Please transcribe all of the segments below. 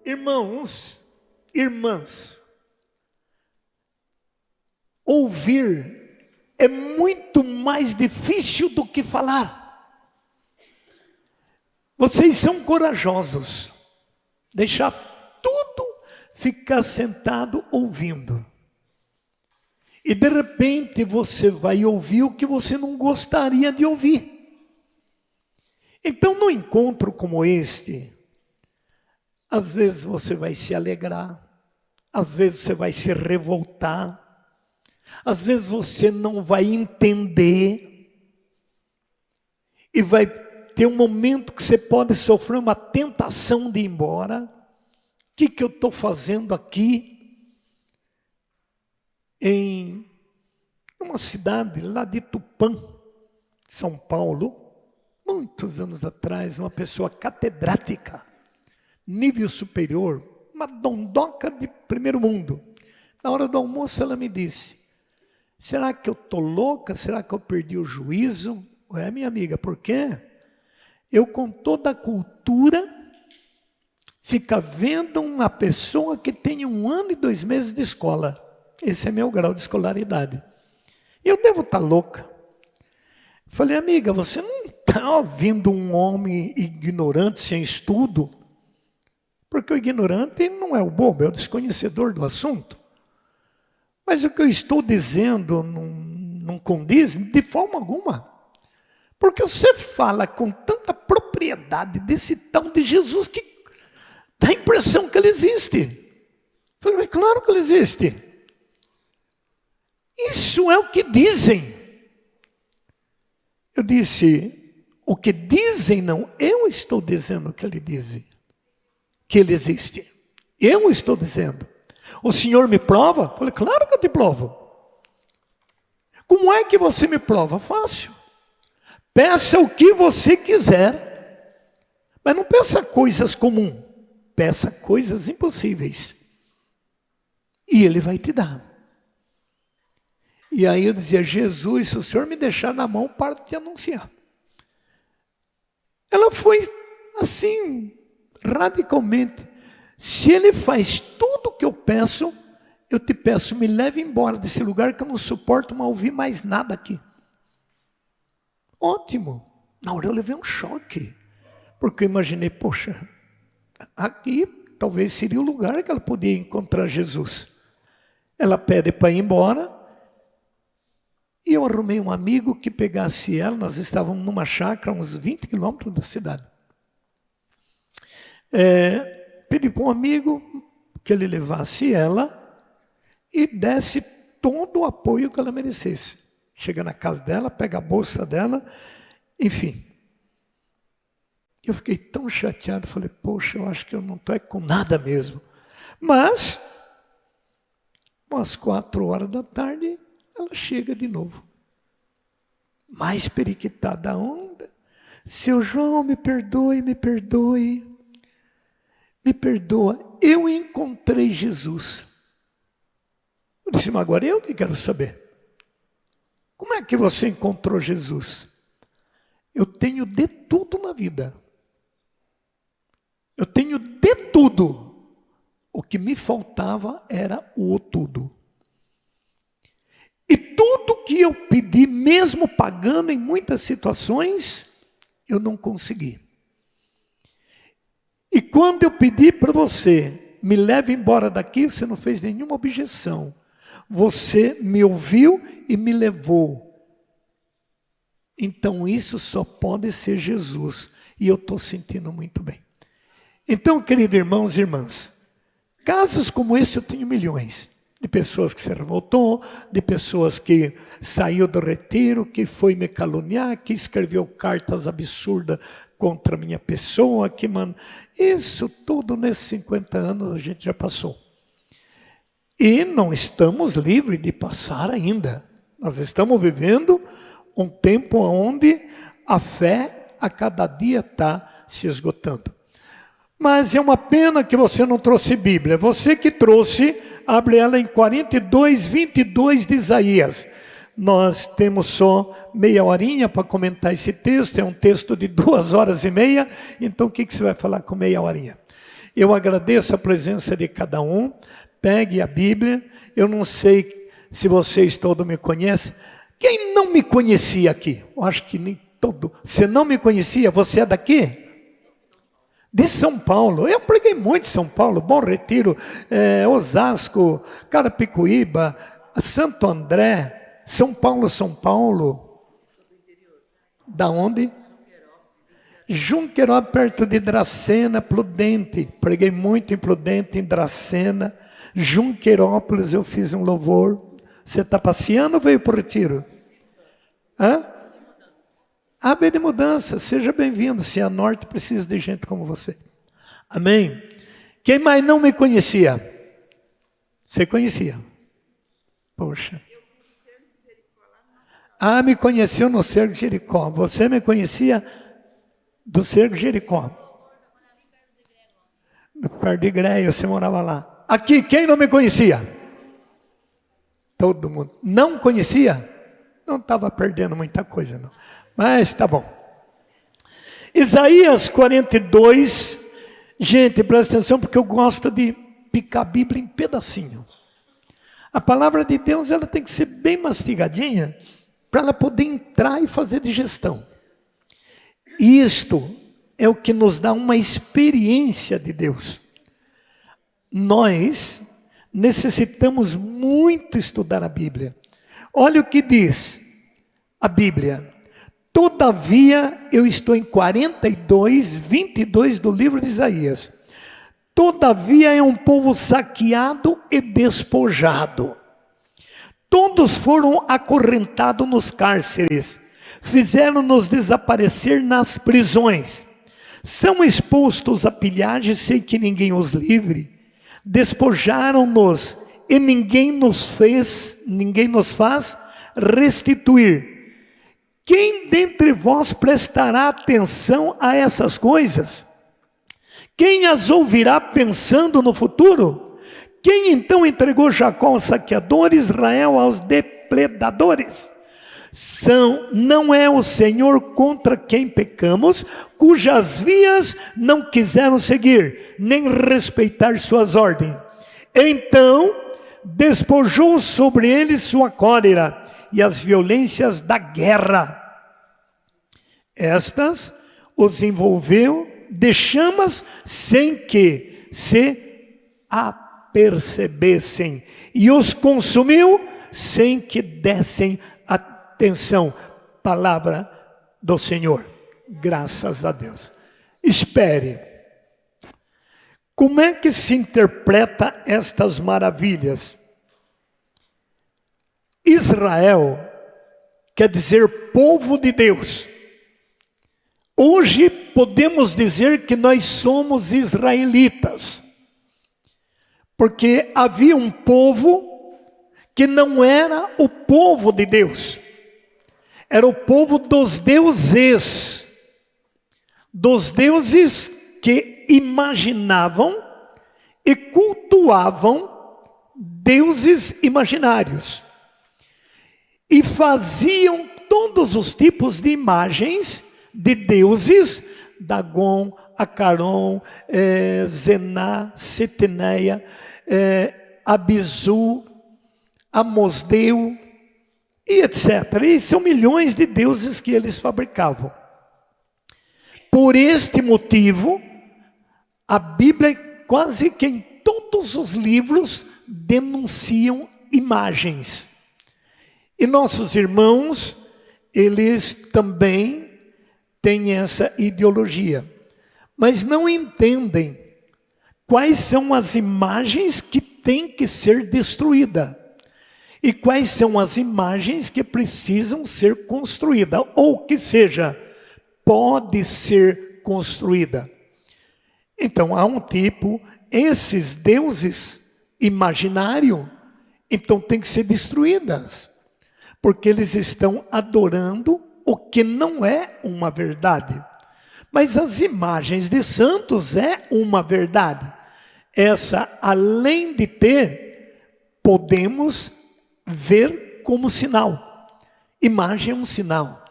Irmãos, irmãs, ouvir é muito mais difícil do que falar. Vocês são corajosos, deixar tudo, ficar sentado ouvindo. E de repente você vai ouvir o que você não gostaria de ouvir. Então, num encontro como este, às vezes você vai se alegrar, às vezes você vai se revoltar, às vezes você não vai entender, e vai ter um momento que você pode sofrer uma tentação de ir embora. O que eu estou fazendo aqui? Em uma cidade lá de Tupã, São Paulo, muitos anos atrás, uma pessoa catedrática, nível superior, uma dondoca de primeiro mundo. Na hora do almoço ela me disse: será que eu estou louca? Será que eu perdi o juízo? Ué, minha amiga, por quê? Eu, com toda a cultura, fica vendo uma pessoa que tem 1 ano e 2 meses de escola. Esse é meu grau de escolaridade. Eu devo estar louca. Falei: amiga, você não está ouvindo um homem ignorante, sem estudo? Porque o ignorante não é o bobo, é o desconhecedor do assunto. Mas o que eu estou dizendo não condiz de forma alguma. Porque você fala com tanta propriedade desse tal de Jesus que dá a impressão que ele existe. Falei: mas claro que ele existe. Isso é o que dizem. Eu disse: o que dizem não, eu estou dizendo que ele diz, que ele existe. Eu estou dizendo. O Senhor me prova? Eu falei: claro que eu te provo. Como é que você me prova? Fácil. Peça o que você quiser, mas não peça coisas comuns, peça coisas impossíveis. E Ele vai te dar. E aí eu dizia: Jesus, se o Senhor me deixar na mão, para de te anunciar. Ela foi assim, radicalmente: se Ele faz tudo o que eu peço, eu te peço, me leve embora desse lugar que eu não suporto mais ouvir mais nada aqui. Ótimo. Na hora eu levei um choque, porque eu imaginei: poxa, aqui talvez seria o lugar que ela podia encontrar Jesus. Ela pede para ir embora, e eu arrumei um amigo que pegasse ela. Nós estávamos numa chácara, uns 20 quilômetros da cidade. Pedi para um amigo que ele levasse ela e desse todo o apoio que ela merecesse. Chega na casa dela, pega a bolsa dela, enfim. Eu fiquei tão chateado, falei: poxa, eu acho que eu não estou com nada mesmo. Mas, umas 4 horas da tarde, ela chega de novo. Mais periquitada a onda. Seu João, me perdoe, me perdoe. Me perdoa, eu encontrei Jesus. Eu disse: mas agora eu que quero saber. Como é que você encontrou Jesus? Eu tenho de tudo na vida. Eu tenho de tudo. O que me faltava era o tudo. E tudo que eu pedi, mesmo pagando em muitas situações, eu não consegui. E quando eu pedi para você, me leve embora daqui, você não fez nenhuma objeção. Você me ouviu e me levou. Então isso só pode ser Jesus. E eu estou sentindo muito bem. Então, queridos irmãos e irmãs, casos como esse eu tenho milhões. De pessoas que se revoltou, de pessoas que saiu do retiro, que foi me caluniar, que escreveu cartas absurdas contra a minha pessoa, isso tudo nesses 50 anos a gente já passou. E não estamos livres de passar ainda. Nós estamos vivendo um tempo onde a fé a cada dia está se esgotando. Mas é uma pena que você não trouxe Bíblia. Você que trouxe, abre ela em 42, 22 de Isaías. Nós temos só meia horinha para comentar esse texto. É um texto de 2 horas e meia. Então o que você vai falar com meia horinha? Eu agradeço a presença de cada um. Pegue a Bíblia. Eu não sei se vocês todos me conhecem. Quem não me conhecia aqui? Eu acho que nem todo. Você não me conhecia? Você é daqui? De São Paulo. Eu preguei muito em São Paulo. Bom Retiro, Osasco, Carapicuíba, Santo André, São Paulo, São Paulo. Da onde? Junquerópolis, perto de Dracena, Prudente. Preguei muito em Prudente, em Dracena. Junquerópolis, eu fiz um louvor. Você está passeando ou veio para o retiro? Hã? Ah, bem de mudança. Seja bem-vindo. Cianorte precisa de gente como você. Amém? Quem mais não me conhecia? Você conhecia? Poxa. Ah, me conheceu no Cerco de Jericó. Você me conhecia do Cerco de Jericó. Perto de Greia, você morava lá. Aqui, quem não me conhecia? Todo mundo. Não conhecia? Não estava perdendo muita coisa, não. Mas tá bom. Isaías 42. Gente, presta atenção, porque eu gosto de picar a Bíblia em pedacinho. A palavra de Deus, ela tem que ser bem mastigadinha, para ela poder entrar e fazer digestão. Isto é o que nos dá uma experiência de Deus. Nós necessitamos muito estudar a Bíblia. Olha o que diz a Bíblia. Todavia, eu estou em 42, 22 do livro de Isaías. Todavia é um povo saqueado e despojado. Todos foram acorrentados nos cárceres. Fizeram-nos desaparecer nas prisões. São expostos a pilhagem sem que ninguém os livre. Despojaram-nos e ninguém nos faz restituir. Quem dentre vós prestará atenção a essas coisas? Quem as ouvirá pensando no futuro? Quem então entregou Jacó aos saqueadores, Israel aos depredadores? Não é o Senhor contra quem pecamos, cujas vias não quiseram seguir, nem respeitar suas ordens. Então despojou sobre eles sua cólera e as violências da guerra. Estas os envolveu de chamas sem que se apercebessem, e os consumiu sem que dessem atenção. Palavra do Senhor. Graças a Deus. Espere. Como é que se interpreta estas maravilhas? Israel quer dizer povo de Deus. Hoje podemos dizer que nós somos israelitas, porque havia um povo que não era o povo de Deus, era o povo dos deuses que imaginavam e cultuavam deuses imaginários. E faziam todos os tipos de imagens de deuses, Dagon, Acaron, Zená, Seteneia, Abizu, Amosdeu, e etc. E são milhões de deuses que eles fabricavam. Por este motivo, a Bíblia, quase que em todos os livros, denunciam imagens. E nossos irmãos, eles também têm essa ideologia, mas não entendem quais são as imagens que têm que ser destruídas e quais são as imagens que precisam ser construídas, ou que seja, pode ser construída. Então há um tipo, esses deuses imaginários, então tem que ser destruídas, porque eles estão adorando o que não é uma verdade. Mas as imagens de santos é uma verdade. Essa, além de ter, podemos ver como sinal. Imagem é um sinal.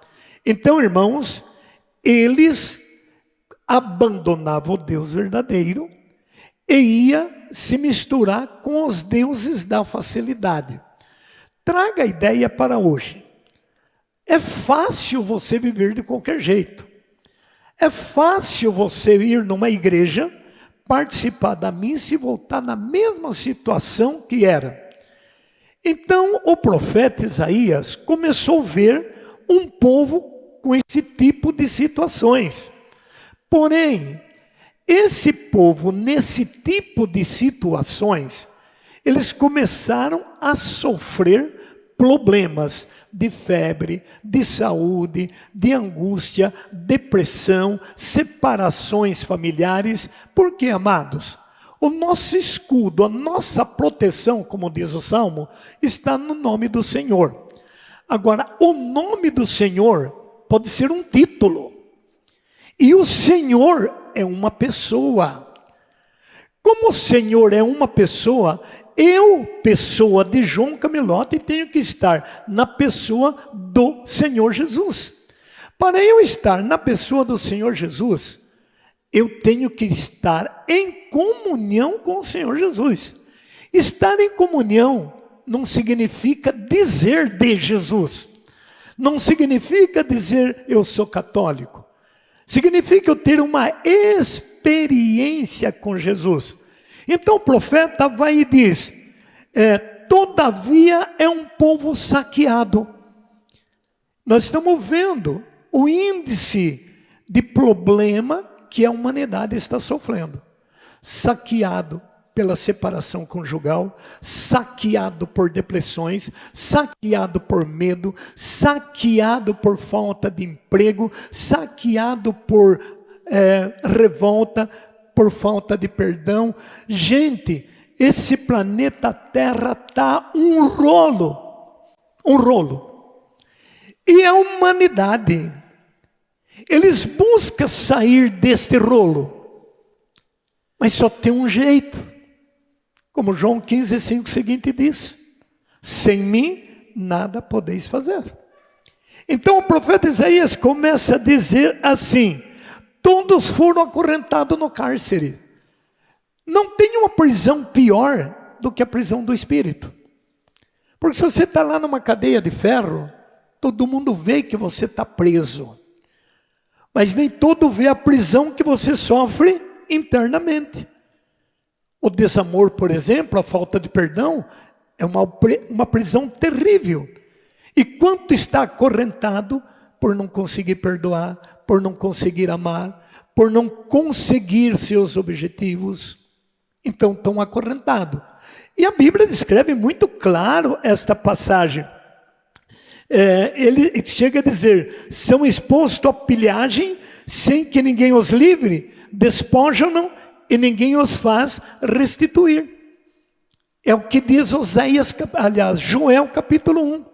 Então, irmãos, eles abandonavam o Deus verdadeiro e ia se misturar com os deuses da facilidade. Traga a ideia para hoje. É fácil você viver de qualquer jeito. É fácil você ir numa igreja, participar da missa e voltar na mesma situação que era. Então o profeta Isaías começou a ver um povo com esse tipo de situações. Porém, esse povo, nesse tipo de situações, eles começaram a sofrer problemas de febre, de saúde, de angústia, depressão, separações familiares. Por quê, amados? O nosso escudo, a nossa proteção, como diz o Salmo, está no nome do Senhor. Agora, o nome do Senhor pode ser um título. E o Senhor é uma pessoa. Como o Senhor é uma pessoa, eu, pessoa de João Camilote, tenho que estar na pessoa do Senhor Jesus. Para eu estar na pessoa do Senhor Jesus, eu tenho que estar em comunhão com o Senhor Jesus. Estar em comunhão não significa dizer de Jesus. Não significa dizer eu sou católico. Significa eu ter uma experiência com Jesus. Então o profeta vai e diz, todavia é um povo saqueado. Nós estamos vendo o índice de problema que a humanidade está sofrendo. Saqueado pela separação conjugal, saqueado por depressões, saqueado por medo, saqueado por falta de emprego, saqueado por revolta, por falta de perdão. Gente, esse planeta Terra está um rolo. E a humanidade, eles buscam sair deste rolo, mas só tem um jeito. Como João 15:5 seguinte diz, sem mim nada podeis fazer. Então o profeta Isaías começa a dizer assim, todos foram acorrentados no cárcere. Não tem uma prisão pior do que a prisão do espírito. Porque se você está lá numa cadeia de ferro, todo mundo vê que você está preso. Mas nem todo vê a prisão que você sofre internamente. O desamor, por exemplo, a falta de perdão, é uma prisão terrível. E quanto está acorrentado por não conseguir perdoar, por não conseguir amar, por não conseguir seus objetivos. Então estão acorrentados. E a Bíblia descreve muito claro esta passagem. Ele chega a dizer, são expostos à pilhagem, sem que ninguém os livre, despojam-no, e ninguém os faz restituir. É o que diz Joel capítulo 1.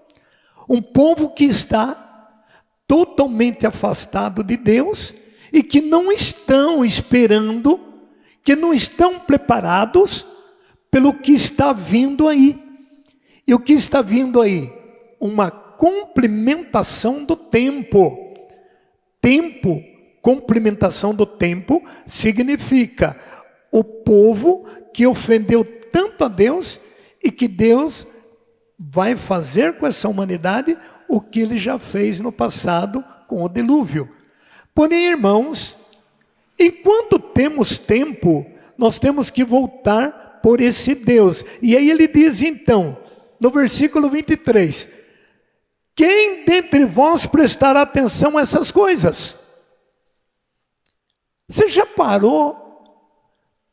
Um povo que está totalmente afastado de Deus e que não estão esperando, que não estão preparados pelo que está vindo aí. E o que está vindo aí? Uma complementação do tempo. Complementação do tempo significa o povo que ofendeu tanto a Deus e que Deus vai fazer com essa humanidade o que ele já fez no passado com o dilúvio. Porém, irmãos, enquanto temos tempo, nós temos que voltar por esse Deus. E aí ele diz então, no versículo 23, quem dentre vós prestará atenção a essas coisas? Você já parou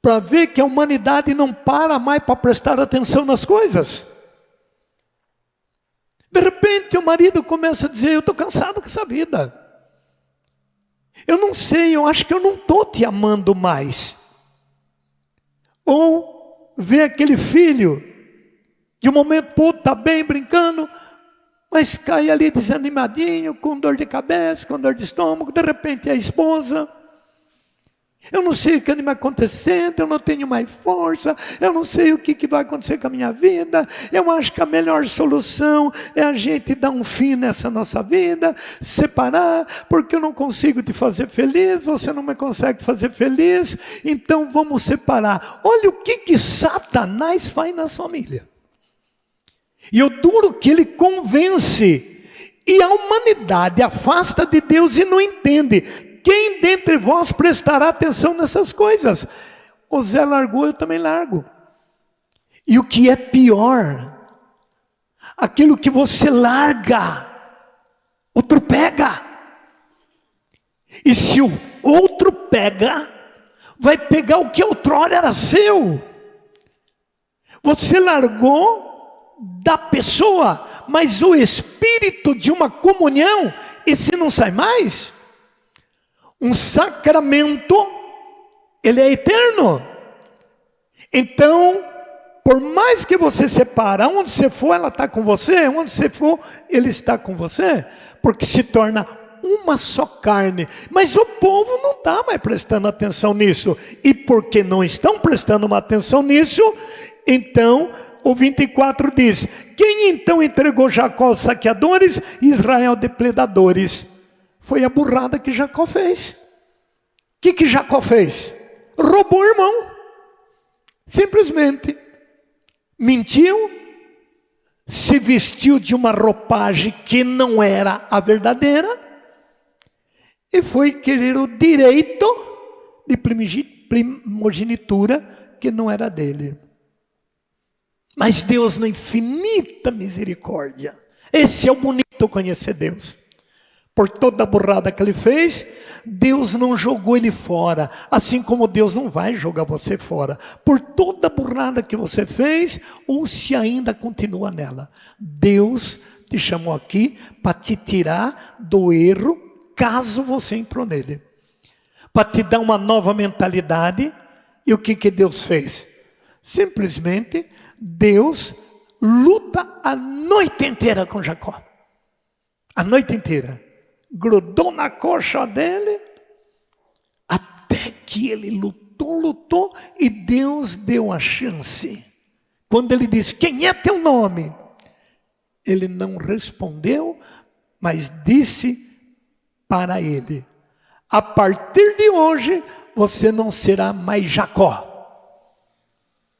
para ver que a humanidade não para mais para prestar atenção nas coisas? De repente o marido começa a dizer, eu estou cansado com essa vida. Eu não sei, eu acho que eu não estou te amando mais. Ou vê aquele filho, de um momento para o outro está bem brincando, mas cai ali desanimadinho, com dor de cabeça, com dor de estômago, de repente é a esposa. Eu não sei o que vai acontecendo, eu não tenho mais força, eu não sei o que vai acontecer com a minha vida. Eu acho que a melhor solução é a gente dar um fim nessa nossa vida, separar, porque eu não consigo te fazer feliz, você não me consegue fazer feliz, então vamos separar. Olha o que Satanás faz na família. E eu duro que ele convence, e a humanidade afasta de Deus e não entende. Quem dentre vós prestará atenção nessas coisas? O Zé largou, eu também largo. E o que é pior, aquilo que você larga, outro pega. E se o outro pega, vai pegar o que outrora era seu. Você largou da pessoa, mas o espírito de uma comunhão, esse não sai mais. Um sacramento, ele é eterno. Então, por mais que você separa, onde você for, ela está com você, onde você for, ele está com você, porque se torna uma só carne. Mas o povo não está mais prestando atenção nisso. E porque não estão prestando uma atenção nisso, então o 24 diz: quem então entregou Jacó aos saqueadores e Israel depredadores? Foi a burrada que Jacó fez. O que Jacó fez? Roubou o irmão. Simplesmente. Mentiu. Se vestiu de uma roupagem que não era a verdadeira. E foi querer o direito de primogenitura que não era dele. Mas Deus, na infinita misericórdia, esse é o bonito conhecer Deus. Por toda a burrada que ele fez, Deus não jogou ele fora, assim como Deus não vai jogar você fora. Por toda a burrada que você fez, ou se ainda continua nela, Deus te chamou aqui para te tirar do erro, caso você entrou nele. Para te dar uma nova mentalidade. E o que Deus fez? Simplesmente, Deus luta a noite inteira com Jacó. A noite inteira. Grudou na coxa dele, até que ele lutou, e Deus deu a chance. Quando ele disse: quem é teu nome? Ele não respondeu, mas disse para ele: a partir de hoje, você não será mais Jacó,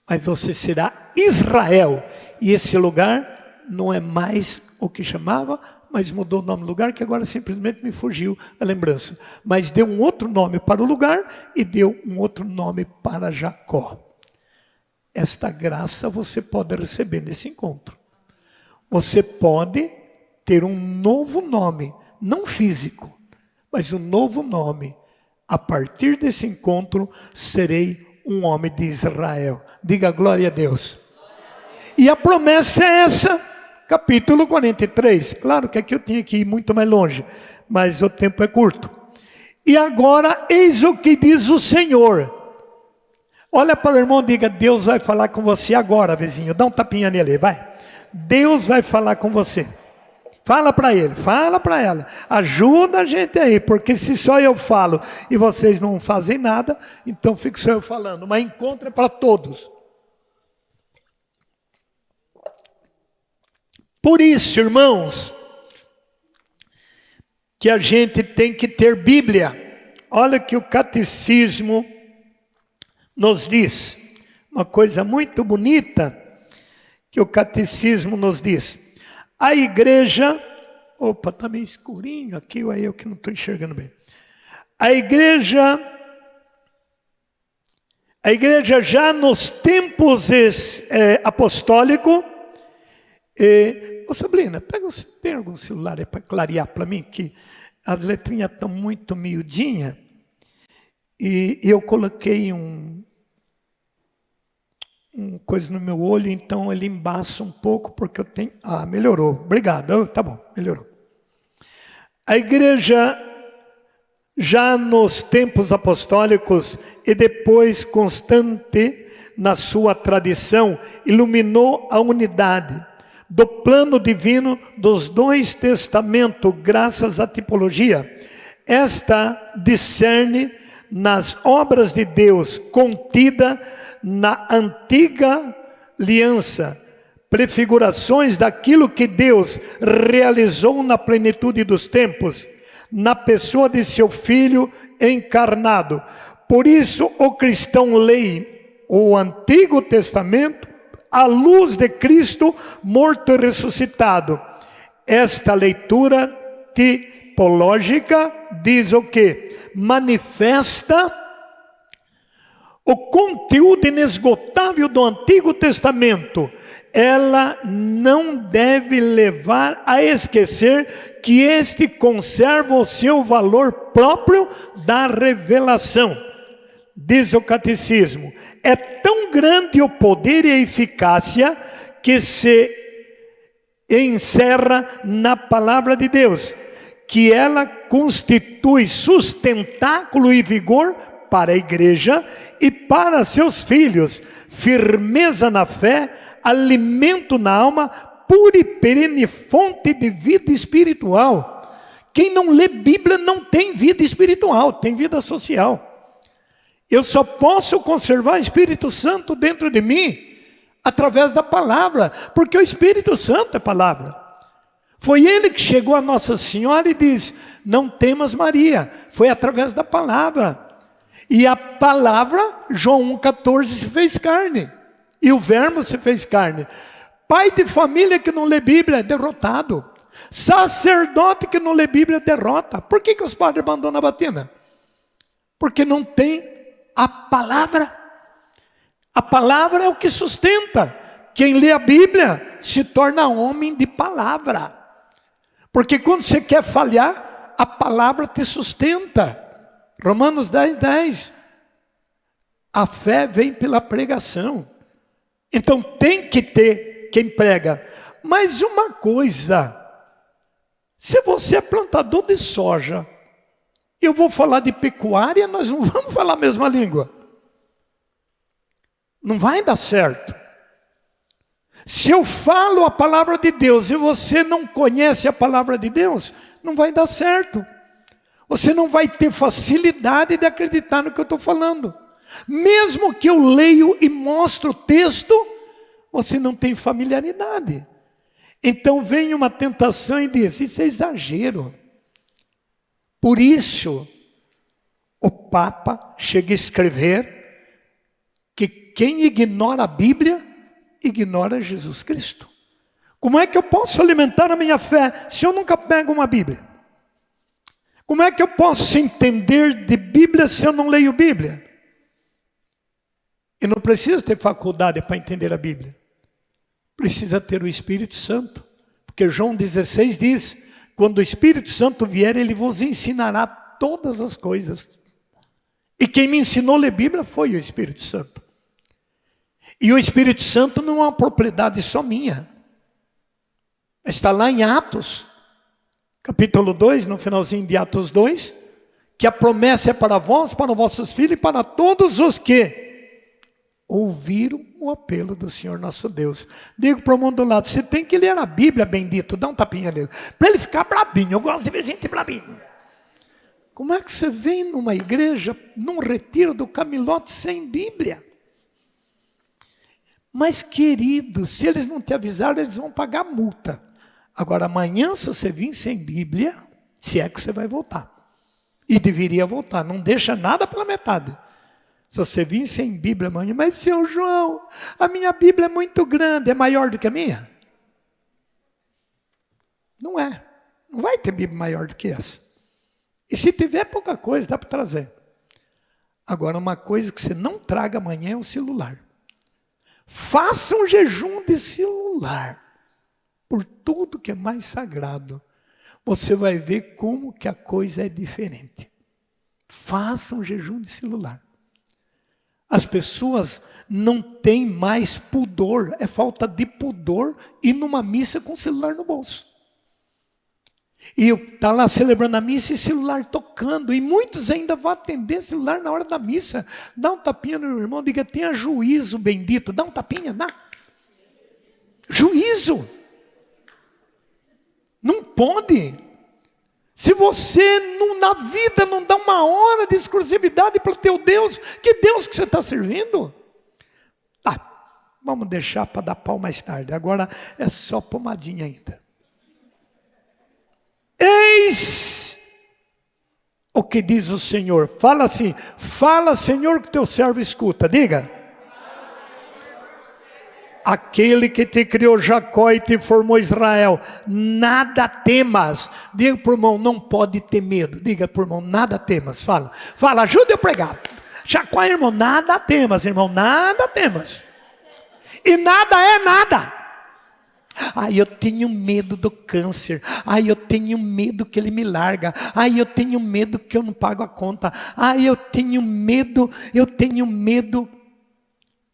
mas você será Israel. E esse lugar não é mais o que chamava, mas mudou o nome do lugar, que agora simplesmente me fugiu a lembrança. Mas deu um outro nome para o lugar e deu um outro nome para Jacó. Esta graça você pode receber nesse encontro. Você pode ter um novo nome, não físico, mas um novo nome. A partir desse encontro, serei um homem de Israel. Diga glória a Deus. E a promessa é essa. Capítulo 43, claro que aqui eu tinha que ir muito mais longe, mas o tempo é curto. E agora, eis o que diz o Senhor. Olha para o irmão e diga: Deus vai falar com você agora, vizinho. Dá um tapinha nele, vai. Deus vai falar com você. Fala para ele, fala para ela. Ajuda a gente aí, porque se só eu falo e vocês não fazem nada, então fico só eu falando. Mas encontro é para todos. Por isso, irmãos, que a gente tem que ter Bíblia. Olha que o catecismo nos diz, uma coisa muito bonita, que o catecismo nos diz. A igreja, opa, está meio escurinho aqui, ou é eu que não estou enxergando bem. A igreja já nos tempos apostólicos. Ô Sabrina, tem algum celular aí para clarear para mim, que as letrinhas estão muito miudinhas, e eu coloquei um coisa no meu olho, então ele embaça um pouco, porque eu tenho... Ah, melhorou, obrigado, tá bom, melhorou. A igreja, já nos tempos apostólicos, e depois constante na sua tradição, iluminou a unidade do plano divino dos dois testamentos, graças à tipologia. Esta discerne nas obras de Deus contida na antiga aliança, prefigurações daquilo que Deus realizou na plenitude dos tempos, na pessoa de seu Filho encarnado. Por isso o cristão lê o Antigo Testamento à luz de Cristo morto e ressuscitado. Esta leitura tipológica diz o quê? Manifesta o conteúdo inesgotável do Antigo Testamento. Ela não deve levar a esquecer que este conserva o seu valor próprio da revelação. Diz o catecismo, é tão grande o poder e a eficácia que se encerra na palavra de Deus, que ela constitui sustentáculo e vigor para a igreja e para seus filhos, firmeza na fé, alimento na alma, pura e perene fonte de vida espiritual. Quem não lê Bíblia não tem vida espiritual, tem vida social. Eu só posso conservar o Espírito Santo dentro de mim através da palavra, porque o Espírito Santo é palavra. Foi ele que chegou a Nossa Senhora e disse, não temas Maria. Foi através da palavra. E a palavra, João 1,14, se fez carne. E o verbo se fez carne. Pai de família que não lê Bíblia é derrotado. Sacerdote que não lê Bíblia derrota. Por que os padres abandonam a batina? Porque não tem a palavra. A palavra é o que sustenta. Quem lê a Bíblia se torna homem de palavra. Porque quando você quer falhar, a palavra te sustenta. Romanos 10:10. A fé vem pela pregação. Então tem que ter quem prega. Mas uma coisa, se você é plantador de soja, eu vou falar de pecuária, nós não vamos falar a mesma língua. Não vai dar certo. Se eu falo a palavra de Deus e você não conhece a palavra de Deus, não vai dar certo. Você não vai ter facilidade de acreditar no que eu estou falando. Mesmo que eu leio e mostro o texto, você não tem familiaridade. Então vem uma tentação e diz, isso é exagero. Por isso, o Papa chega a escrever que quem ignora a Bíblia, ignora Jesus Cristo. Como é que eu posso alimentar a minha fé se eu nunca pego uma Bíblia? Como é que eu posso entender de Bíblia se eu não leio Bíblia? E não precisa ter faculdade para entender a Bíblia. Precisa ter o Espírito Santo. Porque João 16 diz, quando o Espírito Santo vier, ele vos ensinará todas as coisas. E quem me ensinou a ler Bíblia foi o Espírito Santo. E o Espírito Santo não é uma propriedade só minha. Está lá em Atos, capítulo 2, no finalzinho de Atos 2, que a promessa é para vós, para vossos filhos e para todos os que ouviram o apelo do Senhor nosso Deus. Digo para o mundo do lado, você tem que ler a Bíblia, bendito, dá um tapinha nele, para ele ficar brabinho. Eu gosto de ver gente brabinho. Como é que você vem numa igreja, num retiro do Camilote sem Bíblia? Mas querido, se eles não te avisaram, eles vão pagar multa. Agora amanhã, se você vir sem Bíblia, se é que você vai voltar. E deveria voltar, não deixa nada pela metade. Se você vir sem Bíblia amanhã, mas seu João, a minha Bíblia é muito grande, é maior do que a minha? Não é. Não vai ter Bíblia maior do que essa. E se tiver pouca coisa, dá para trazer. Agora, uma coisa que você não traga amanhã é o celular. Faça um jejum de celular. Por tudo que é mais sagrado. Você vai ver como que a coisa é diferente. Faça um jejum de celular. As pessoas não têm mais pudor, é falta de pudor ir numa missa com o celular no bolso. E está lá celebrando a missa e celular tocando, e muitos ainda vão atender celular na hora da missa. Dá um tapinha no irmão, diga, tenha juízo, bendito, dá um tapinha, dá. Juízo. Não pode. Se você na vida não dá uma hora de exclusividade para o teu Deus, que Deus que você está servindo? Tá, vamos deixar para dar pau mais tarde. Agora é só pomadinha ainda. Eis o que diz o Senhor. Fala assim, fala Senhor que teu servo escuta. Diga. Aquele que te criou Jacó e te formou Israel, nada temas. Diga para o irmão, não pode ter medo. Diga para o irmão, nada temas. Fala, ajuda eu a pregar. Jacó, irmão, nada temas, irmão, nada temas. E nada é nada. Ai, eu tenho medo do câncer. Ai, eu tenho medo que ele me larga. Ai, eu tenho medo que eu não pago a conta. Ai, eu tenho medo.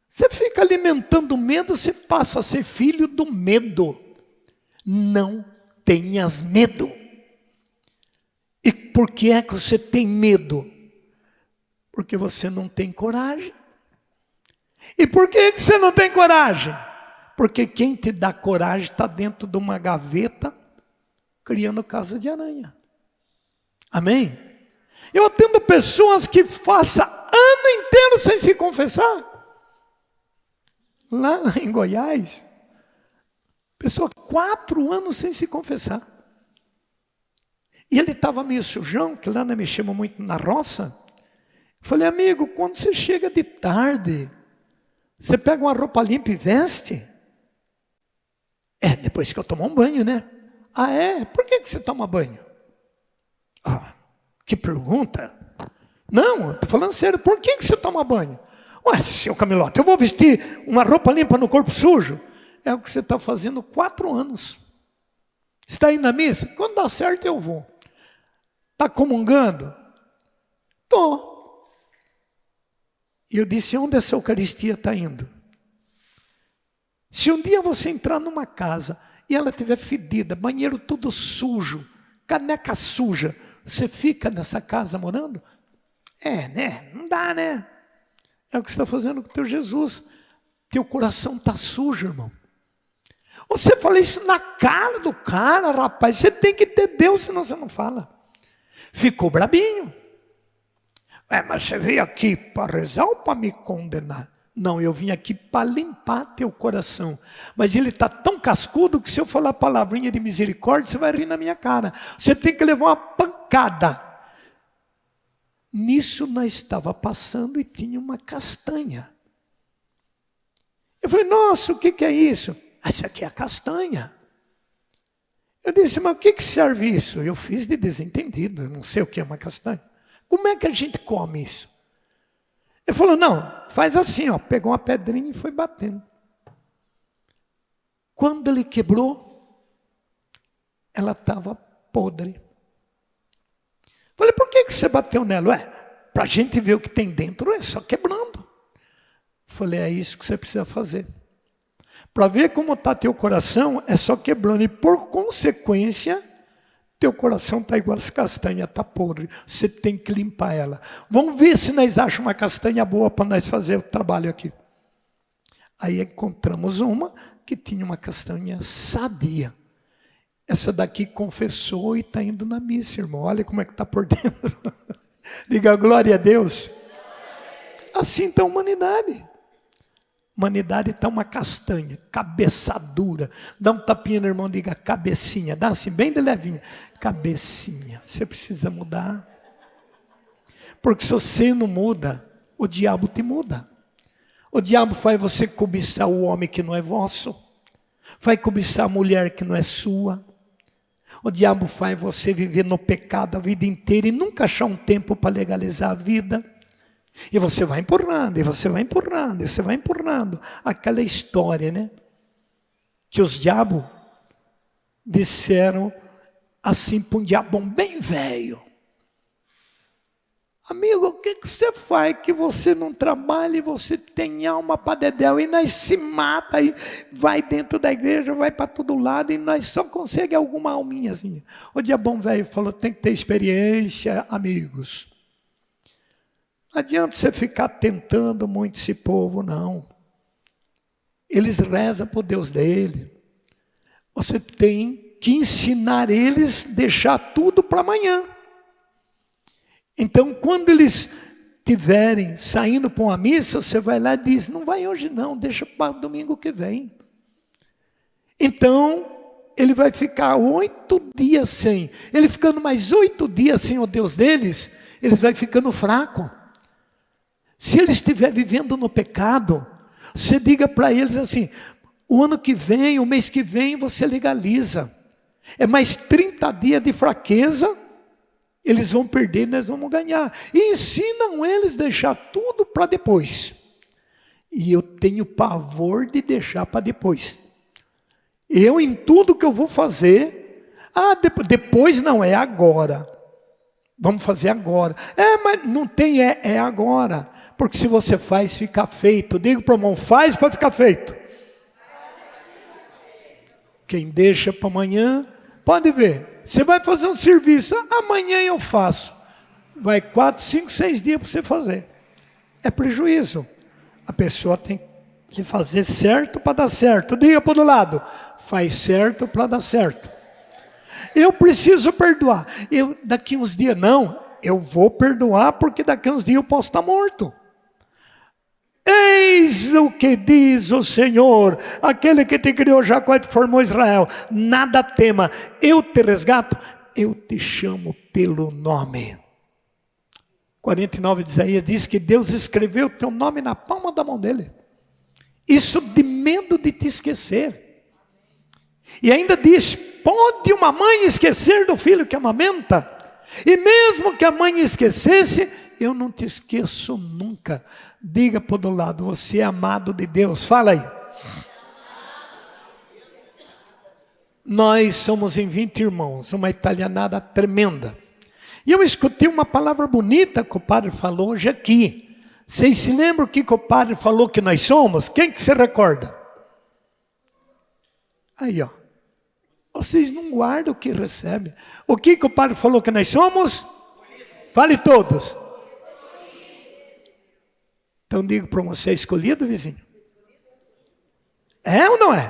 Você fica alimentando o medo, você passa a ser filho do medo. Não tenhas medo. E por que é que você tem medo? Porque você não tem coragem. E por que você não tem coragem? Porque quem te dá coragem está dentro de uma gaveta, criando casa de aranha. Amém? Eu atendo pessoas que passam ano inteiro sem se confessar. Lá em Goiás, pessoa 4 anos sem se confessar. E ele estava meio sujão, que lá não me chama muito na roça. Falei, amigo, quando você chega de tarde, você pega uma roupa limpa e veste? Depois que eu tomo um banho, né? Ah, é? Por que você toma banho? Ah, que pergunta. Não, estou falando sério, por que você toma banho? Ué, seu Camilote, eu vou vestir uma roupa limpa no corpo sujo? É o que você está fazendo 4 anos. Está indo na missa? Quando dá certo eu vou. Está comungando? Estou. E eu disse, onde essa Eucaristia está indo? Se um dia você entrar numa casa e ela estiver fedida, banheiro todo sujo, caneca suja, você fica nessa casa morando? Né? Não dá, né? É o que você está fazendo com o teu Jesus. Teu coração está sujo, irmão. Você fala isso na cara do cara, rapaz. Você tem que ter Deus, senão você não fala. Ficou brabinho. Mas você veio aqui para rezar ou para me condenar? Não, eu vim aqui para limpar teu coração. Mas ele está tão cascudo que se eu falar palavrinha de misericórdia, você vai rir na minha cara. Você tem que levar uma pancada. Nisso nós estava passando e tinha uma castanha. Eu falei, nossa, o que é isso? Isso aqui é a castanha. Eu disse, mas o que serve isso? Eu fiz de desentendido, eu não sei o que é uma castanha. Como é que a gente come isso? Ele falou, não, faz assim, ó, pegou uma pedrinha e foi batendo. Quando ele quebrou, ela estava podre. Falei, por que você bateu nela? Para a gente ver o que tem dentro, é só quebrando. Falei, é isso que você precisa fazer. Para ver como está teu coração, é só quebrando. E por consequência, teu coração está igual as castanhas, está podre. Você tem que limpar ela. Vamos ver se nós achamos uma castanha boa para nós fazer o trabalho aqui. Aí encontramos uma que tinha uma castanha sadia. Essa daqui confessou e está indo na missa, irmão. Olha como é que está por dentro. Diga glória a Deus. Assim está a humanidade. Humanidade está uma castanha, cabeçadura. Dá um tapinha no irmão, diga cabecinha. Dá assim, bem de levinha. Cabecinha. Você precisa mudar. Porque se você não muda, o diabo te muda. O diabo faz você cobiçar o homem que não é vosso. Faz cobiçar a mulher que não é sua. O diabo faz você viver no pecado a vida inteira e nunca achar um tempo para legalizar a vida. E você vai empurrando, e você vai empurrando, e você vai empurrando. Aquela história, né? Que os diabos disseram assim para um diabão bem velho. Amigo, o que você faz que você não trabalha e você tem alma para dedéu? E nós se mata e vai dentro da igreja, vai para todo lado e nós só conseguimos alguma alminhazinha. O diabão velho falou, tem que ter experiência, amigos. Não adianta você ficar tentando muito esse povo, não. Eles rezam por Deus dele. Você tem que ensinar eles a deixar tudo para amanhã. Então, quando eles estiverem saindo para uma missa, você vai lá e diz, não vai hoje não, deixa para domingo que vem. Então, ele vai ficar 8 dias sem. Ele ficando mais 8 dias sem o Deus deles, eles vão ficando fracos. Se ele estiver vivendo no pecado, você diga para eles assim, o ano que vem, o mês que vem, você legaliza. É mais 30 dias de fraqueza, eles vão perder, nós vamos ganhar. E ensinam eles a deixar tudo para depois. E eu tenho pavor de deixar para depois. Eu, em tudo que eu vou fazer, depois não, é agora. Vamos fazer agora. Mas não tem é agora. Porque se você faz, fica feito. Diga para o irmão, faz para ficar feito. Quem deixa para amanhã, pode ver. Você vai fazer um serviço, amanhã eu faço. Vai 4, 5, 6 dias para você fazer. É prejuízo. A pessoa tem que fazer certo para dar certo. Diga para o outro lado, faz certo para dar certo. Eu preciso perdoar. Daqui uns dias não, eu vou perdoar porque daqui uns dias eu posso estar morto. Eis o que diz o Senhor, aquele que te criou, Jacó, e te formou Israel. Nada tema, eu te resgato, eu te chamo pelo nome. 49 de Isaías diz que Deus escreveu o teu nome na palma da mão dele. Isso de medo de te esquecer. E ainda diz, pode uma mãe esquecer do filho que amamenta? E mesmo que a mãe esquecesse, eu não te esqueço nunca. Diga para o do lado, você é amado de Deus. Fala aí. Nós somos em 20 irmãos, uma italianada tremenda. E eu escutei uma palavra bonita que o padre falou hoje aqui. Vocês se lembram o que o padre falou que nós somos? Quem que se recorda? Aí, ó. Vocês não guardam o que recebem. O que o padre falou que nós somos? Fale todos. Então digo para você, é escolhido, vizinho? É ou não é?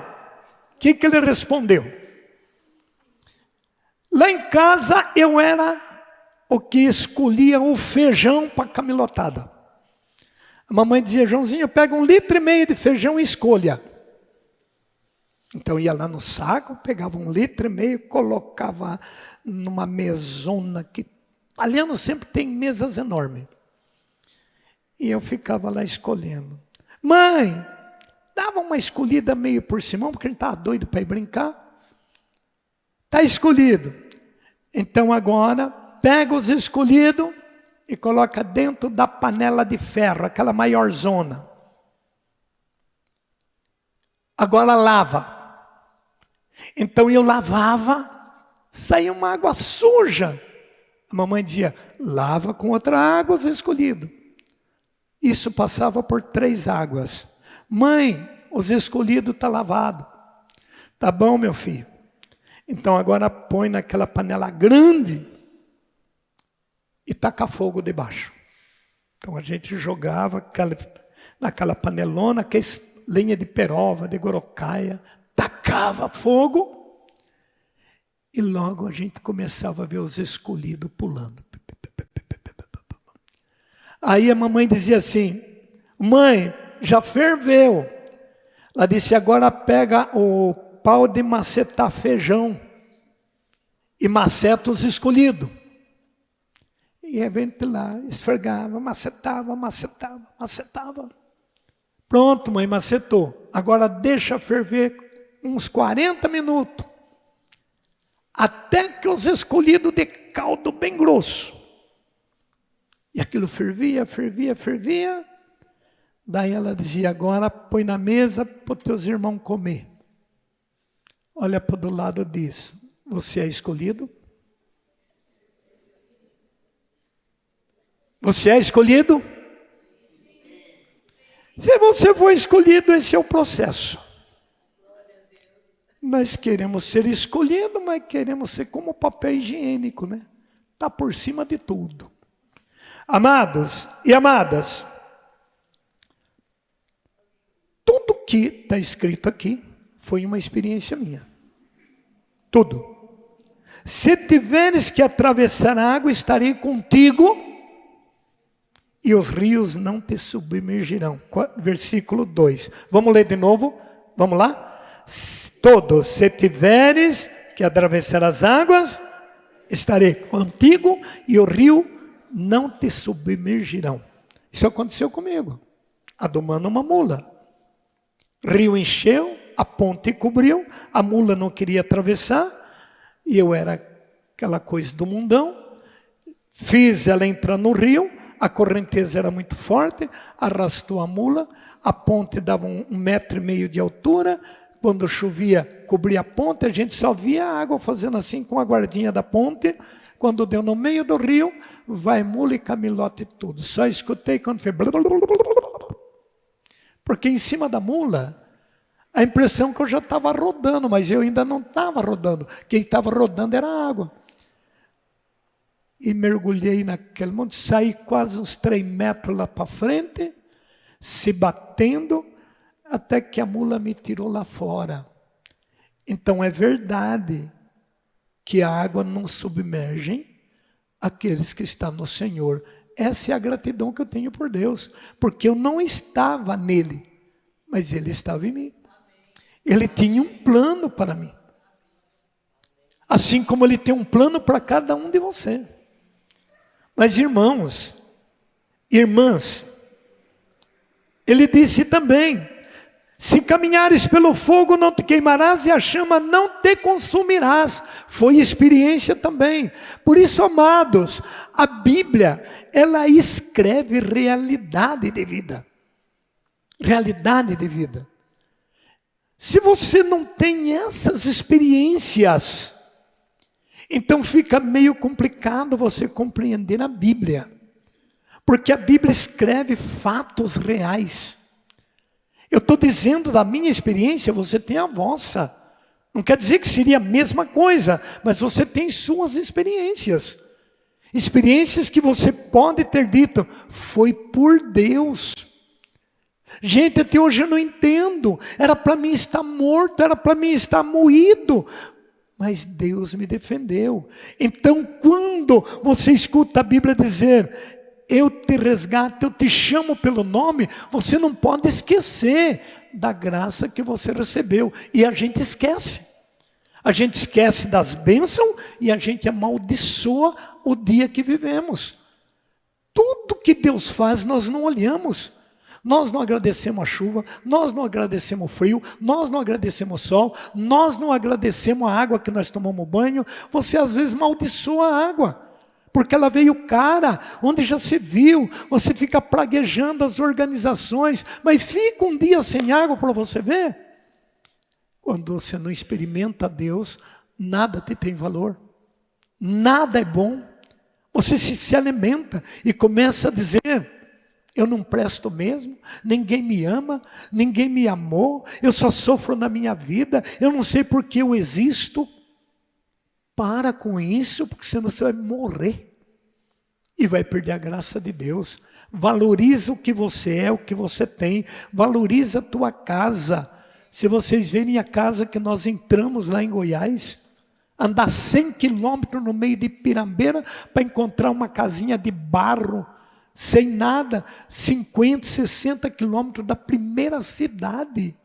O que ele respondeu? Lá em casa eu era o que escolhia o feijão para a camilotada. A mamãe dizia, Joãozinho, pega 1,5 litro de feijão e escolha. Então ia lá no saco, pegava 1,5 litro, colocava numa mesona que... Italiano sempre tem mesas enormes. E eu ficava lá escolhendo. Mãe, dava uma escolhida meio por cima, porque a gente estava doido para ir brincar. Está escolhido. Então agora, pega os escolhidos e coloca dentro da panela de ferro, aquela maior zona. Agora lava. Então eu lavava, saía uma água suja. A mamãe dizia, lava com outra água os escolhidos. Isso passava por 3 águas. Mãe, os escolhidos estão lavados. Tá bom, meu filho. Então agora põe naquela panela grande e taca fogo debaixo. Então a gente jogava naquela panelona, que é lenha de perova, de gorocaia, tacava fogo e logo a gente começava a ver os escolhidos pulando. Aí a mamãe dizia assim, mãe, já ferveu. Ela disse, agora pega o pau de macetar feijão e maceta os escolhidos. E a gente lá esfregava, macetava. Pronto, mãe, macetou. Agora deixa ferver uns 40 minutos. Até que os escolhidos de caldo bem grosso. E aquilo fervia. Daí ela dizia, agora põe na mesa para os teus irmãos comer. Olha para o do lado e diz, você é escolhido? Você é escolhido? Se você for escolhido, esse é o processo. Nós queremos ser escolhidos, mas queremos ser como papel higiênico, né? Está por cima de tudo. Amados e amadas, tudo que está escrito aqui foi uma experiência minha. Tudo. Se tiveres que atravessar a água, estarei contigo, e os rios não te submergirão. Versículo 2. Vamos ler de novo? Vamos lá? Todos, se tiveres que atravessar as águas, estarei contigo, e o rio não te submergirão. Isso aconteceu comigo, adomando uma mula. Rio encheu, a ponte cobriu, a mula não queria atravessar, e eu era aquela coisa do mundão, fiz ela entrar no rio, a correnteza era muito forte, arrastou a mula, a ponte dava 1,5 metro de altura, quando chovia, cobria a ponte, a gente só via a água fazendo assim com a guardinha da ponte. Quando deu no meio do rio, vai mula e camilote tudo. Só escutei quando foi... Porque em cima da mula, a impressão que eu já estava rodando, mas eu ainda não estava rodando. Quem estava rodando era a água. E mergulhei naquele monte, saí quase uns 3 metros lá para frente, se batendo, até que a mula me tirou lá fora. Então é verdade que a água não submerge aqueles que estão no Senhor. Essa é a gratidão que eu tenho por Deus, porque eu não estava nele, mas ele estava em mim. Ele tinha um plano para mim, assim como ele tem um plano para cada um de você. Mas irmãos, irmãs, ele disse também: se caminhares pelo fogo não te queimarás e a chama não te consumirás. Foi experiência também. Por isso, amados, a Bíblia, ela escreve realidade de vida. Realidade de vida. Se você não tem essas experiências, então fica meio complicado você compreender a Bíblia. Porque a Bíblia escreve fatos reais. Eu estou dizendo da minha experiência, você tem a vossa. Não quer dizer que seria a mesma coisa, mas você tem suas experiências. Experiências que você pode ter dito, foi por Deus. Gente, até hoje eu não entendo. Era para mim estar morto, era para mim estar moído. Mas Deus me defendeu. Então, quando você escuta a Bíblia dizer... eu te resgato, eu te chamo pelo nome, você não pode esquecer da graça que você recebeu. E a gente esquece. A gente esquece das bênçãos e a gente amaldiçoa o dia que vivemos. Tudo que Deus faz, nós não olhamos. Nós não agradecemos a chuva, nós não agradecemos o frio, nós não agradecemos o sol, nós não agradecemos a água que nós tomamos banho. Você às vezes amaldiçoa a água. Porque ela veio cara, onde já se viu, você fica praguejando as organizações, mas fica um dia sem água para você ver. Quando você não experimenta Deus, nada te tem valor, nada é bom. Você se alimenta e começa a dizer, eu não presto mesmo, ninguém me ama, ninguém me amou, eu só sofro na minha vida, eu não sei por que eu existo. Para com isso, porque senão você vai morrer. E vai perder a graça de Deus. Valoriza o que você é, o que você tem. Valoriza a tua casa. Se vocês verem a casa que nós entramos lá em Goiás, andar 100 quilômetros no meio de Pirambeira para encontrar uma casinha de barro, sem nada, 50, 60 quilômetros da primeira cidade.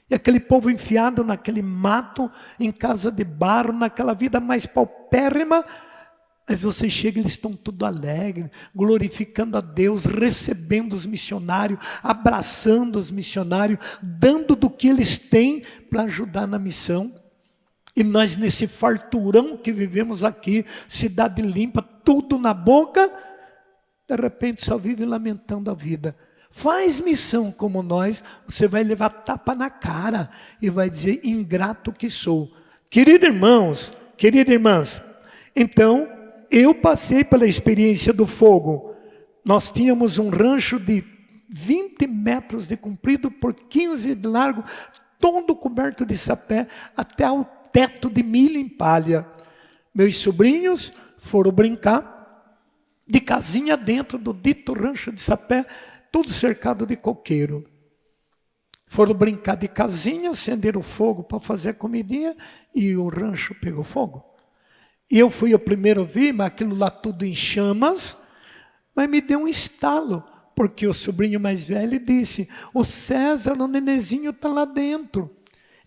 E aquele povo enfiado naquele mato, em casa de barro, naquela vida mais paupérrima. Mas você chega, eles estão tudo alegres, glorificando a Deus, recebendo os missionários, abraçando os missionários, dando do que eles têm para ajudar na missão. E nós nesse farturão que vivemos aqui, cidade limpa, tudo na boca, de repente só vive lamentando a vida. Faz missão como nós, você vai levar tapa na cara e vai dizer, ingrato que sou. Queridos irmãos, queridas irmãs, então eu passei pela experiência do fogo. Nós tínhamos um rancho de 20 metros de comprido por 15 de largo, todo coberto de sapé, até ao teto de milho em palha. Meus sobrinhos foram brincar de casinha dentro do dito rancho de sapé, tudo cercado de coqueiro. Foram brincar de casinha, acenderam o fogo para fazer a comidinha e o rancho pegou fogo. E eu fui o primeiro a ver, mas aquilo lá tudo em chamas, mas me deu um estalo, porque o sobrinho mais velho disse, o César, o nenezinho está lá dentro.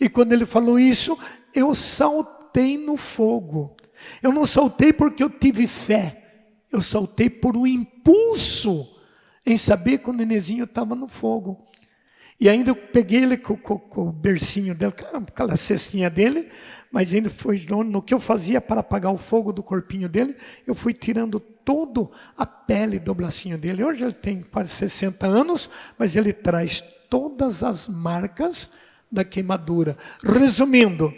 E quando ele falou isso, eu saltei no fogo. Eu não saltei porque eu tive fé, eu saltei por um impulso em saber que o nenezinho estava no fogo. E ainda eu peguei ele com o bercinho dele, aquela cestinha dele, mas ainda foi no que eu fazia para apagar o fogo do corpinho dele, eu fui tirando toda a pele do bracinho dele. Hoje ele tem quase 60 anos, mas ele traz todas as marcas da queimadura. Resumindo,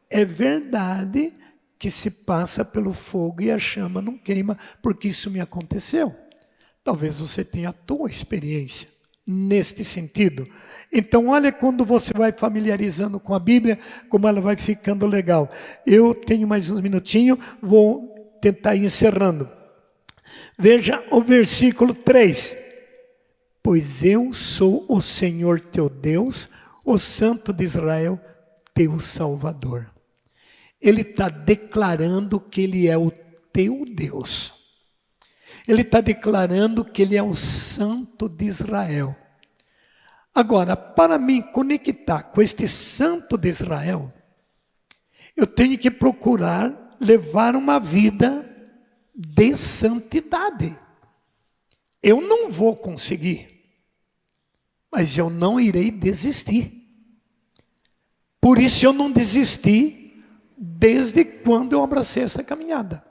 é verdade que se passa pelo fogo e a chama não queima, porque isso me aconteceu. Talvez você tenha a tua experiência neste sentido. Então, olha quando você vai familiarizando com a Bíblia, como ela vai ficando legal. Eu tenho mais uns minutinhos, vou tentar ir encerrando. Veja o versículo 3. Pois eu sou o Senhor teu Deus, o Santo de Israel, teu Salvador. Ele está declarando que Ele é o teu Deus. Ele está declarando que Ele é o Santo de Israel. Agora, para me conectar com este Santo de Israel, eu tenho que procurar levar uma vida de santidade. Eu não vou conseguir, mas eu não irei desistir. Por isso eu não desisti desde quando eu abracei essa caminhada.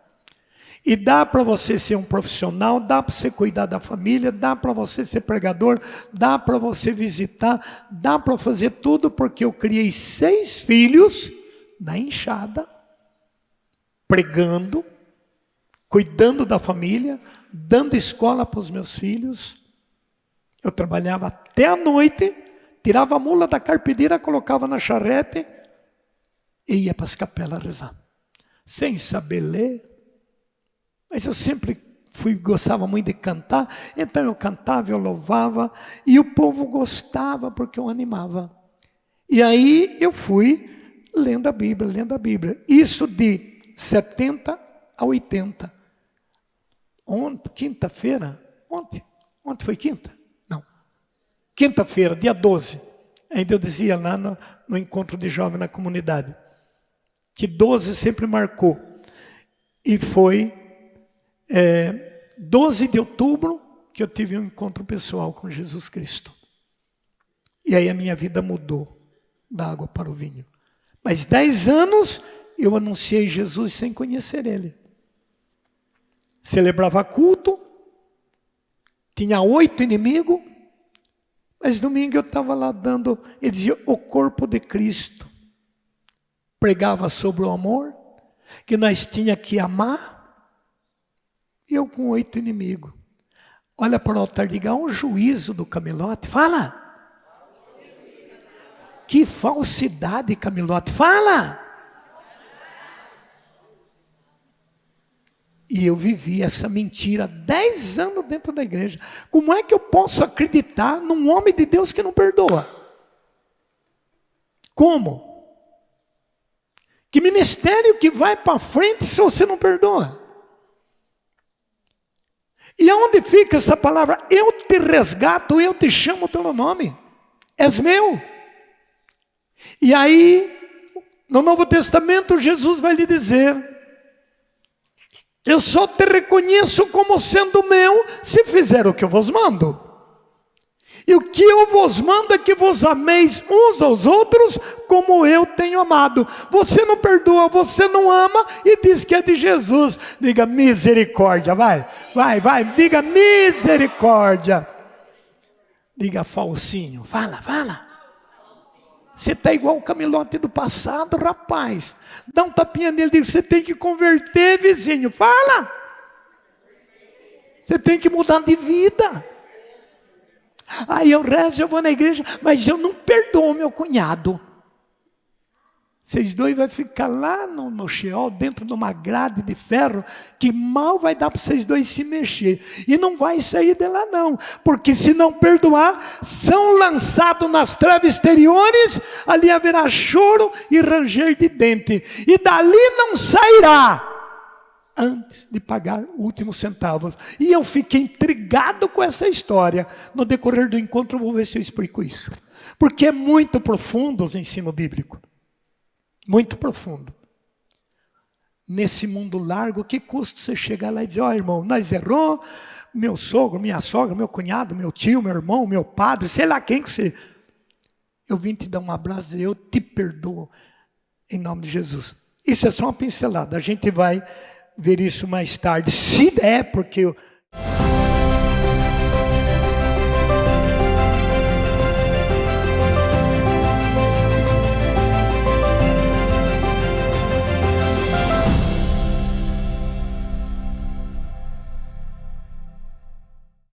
E dá para você ser um profissional, dá para você cuidar da família, dá para você ser pregador, dá para você visitar, dá para fazer tudo, porque eu criei 6 filhos na enxada, pregando, cuidando da família, dando escola para os meus filhos. Eu trabalhava até a noite, tirava a mula da carpideira, colocava na charrete e ia para as capelas rezar, sem saber ler. Mas eu sempre gostava muito de cantar, então eu cantava, eu louvava, e o povo gostava porque eu animava. E aí eu fui lendo a Bíblia. Isso de 70 a 80. Quinta-feira, ontem foi quinta? Não. Quinta-feira, dia 12. Ainda eu dizia lá no encontro de jovem na comunidade, que 12 sempre marcou. E foi 12 de outubro que eu tive um encontro pessoal com Jesus Cristo. E aí a minha vida mudou da água para o vinho. Mas 10 anos eu anunciei Jesus sem conhecer Ele. Celebrava culto, tinha 8 inimigos, mas domingo eu estava lá dando, ele dizia, o corpo de Cristo. Pregava sobre o amor, que nós tínhamos que amar, e eu com 8 inimigos. Olha para o altar e diga, um juízo do Camilote. Fala! Que falsidade, Camilote. Fala! E eu vivi essa mentira 10 anos dentro da igreja. Como é que eu posso acreditar num homem de Deus que não perdoa? Como? Que ministério que vai para frente se você não perdoa? E aonde fica essa palavra? Eu te resgato, eu te chamo pelo nome. És meu. E aí, no Novo Testamento, Jesus vai lhe dizer, eu só te reconheço como sendo meu, se fizer o que eu vos mando. E o que eu vos mando é que vos ameis uns aos outros, como eu tenho amado. Você não perdoa, você não ama, e diz que é de Jesus. Diga misericórdia, vai, diga misericórdia. Diga falsinho, fala. Você está igual o Camilote do passado, rapaz. Dá um tapinha nele, diga, você tem que converter, vizinho, fala. Você tem que mudar de vida. Aí eu rezo, eu vou na igreja, mas eu não perdoo meu cunhado. Vocês dois vão ficar lá no Sheol, dentro de uma grade de ferro, que mal vai dar para vocês dois se mexer. E não vai sair de lá não, porque se não perdoar, são lançados nas trevas exteriores, ali haverá choro e ranger de dente. E dali não sairá, antes de pagar o último centavo. E eu fiquei intrigado com essa história. No decorrer do encontro eu vou ver se eu explico isso. Porque é muito profundo os ensinos bíblicos. Muito profundo. Nesse mundo largo, que custa você chegar lá e dizer, ó irmão, nós errou, meu sogro, minha sogra, meu cunhado, meu tio, meu irmão, meu padre, sei lá quem que você... Eu vim te dar um abraço e eu te perdoo em nome de Jesus. Isso é só uma pincelada, a gente vai ver isso mais tarde, se der, porque...